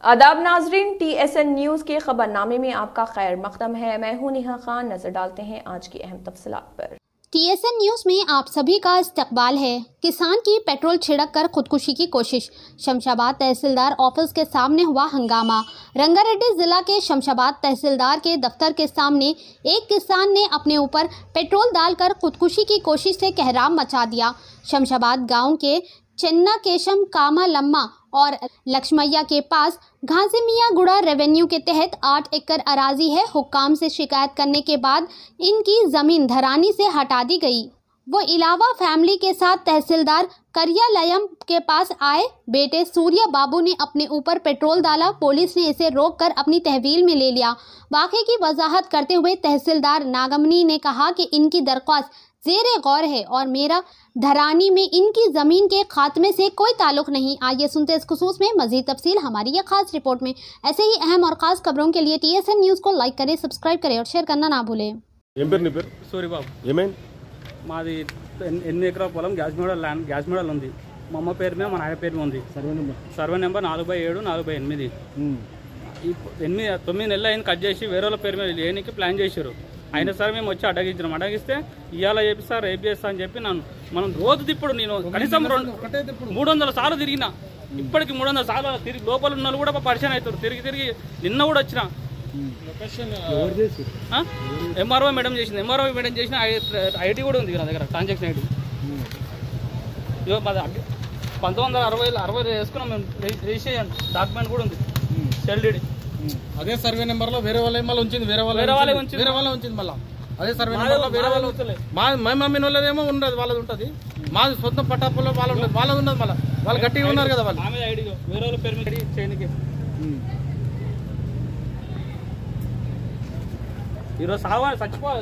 आदाब नाजरीन, TSN news के खबरनामे में आपका खैर मकदम है। मैं हूं नेहा खान। नजर डालते हैं आज की अहम तफसीलात पर। TSN न्यूज़ में आप सभी का इस्तकबाल है। किसान की पेट्रोल छिड़क कर खुदकुशी की कोशिश। शमशाबाद तहसीलदार ऑफिस के सामने हुआ हंगामा। रंगारेड्डी जिला के शमशाबाद तहसीलदार के दफ्तर के सामने एक किसान ने अपने ऊपर पेट्रोल डालकर खुदकुशी की कोशिश से कहराम मचा दिया। शमशाबाद गांव के चन्ना केशम कामा लम्मा और लक्ष्मैया के पास घासीमिया गुड़ा रेवेन्यू के तहत 8 एकड़ अराजी है। हुक्काम से शिकायत करने के बाद इनकी ज़मीन धरानी से हटा दी गई। वो इलावा फैमिली के साथ तहसीलदार करियालयम के पास आए। बेटे सूर्या बाबू ने अपने ऊपर पेट्रोल डाला। पुलिस ने इसे रोककर अपनी तहवील में ले लिया। वाक़े की वजाहत करते हुए तहसीलदार नागमनी ने कहा कि इनकी दरख्वास्त ज़ेरे गौर है और मेरा धरानी में इनकी ज़मीन के खात्मे से कोई ताल्लुक़ नहीं। आइए सुनते इस खुसूस में मज़ीद तफसील हमारी यह खास रिपोर्ट में। ऐसे ही अहम और ख़ास खबरों के लिए TSN न्यूज़ को लाइक करें, सब्सक्राइब करें और शेयर करना ना भूलें। మాది 8 ఎకరాల పొలం గ్యాస్ మోడల్ ఉంది. మా అమ్మ పేరు మీద మా నాన్న పేరు మీద ఉంది. Survey number 4/7 4/8. ఈ 9 నెలలు అయిన కట్ చేసి వేరే వాళ్ళ పేరు మీద లేనికి ప్లాన్ చేశారు. అయినా సరే మేము వచ్చి అడ్డగించినాం. అడ్డగిస్తే ఇవాళ చెప్పి సార్ రేపు చేస్తా అని చెప్పి మనం రోజు తిప్పుడు నేను కనీసం 300 సార్లు తిరిగిన. ఇప్పటికి 300 సార్లు తిరిగి లోపల ఉన్న వాళ్ళు కూడా పరిచయం అవుతారు. తిరిగి నిన్న కూడా వచ్చిన. MRO మేడం చేసింది. MRO మేడం చేసిన ఐటీ కూడా ఉంది నా దగ్గర, ట్రాన్సాక్షన్ ఐటీ. 1960 వేసుకున్నాం మేము. రిజిస్ట్రేషన్ డాక్యుమెంట్ కూడా ఉంది. సెల్డీడీ అదే సర్వే నెంబర్ లో వేరే వాళ్ళ మళ్ళీ ఉంచింది. వేరే వాళ్ళే ఉంచింది మళ్ళీ అదే సర్వే నెంబర్ లో వేరే వాళ్ళు మా మమ్మీ వాళ్ళదేమో ఉండదు, వాళ్ళది ఉంటుంది. మాది సొంత పట్టాపుల్లో వాళ్ళది ఉండదు. మళ్ళీ వాళ్ళు గట్టిగా ఉన్నారు కదా. వాళ్ళు ఆమె ఐడి వేరే వాళ్ళ పేరు మీద చేయడానికి ఈరోజు చచ్చిపోవాలి.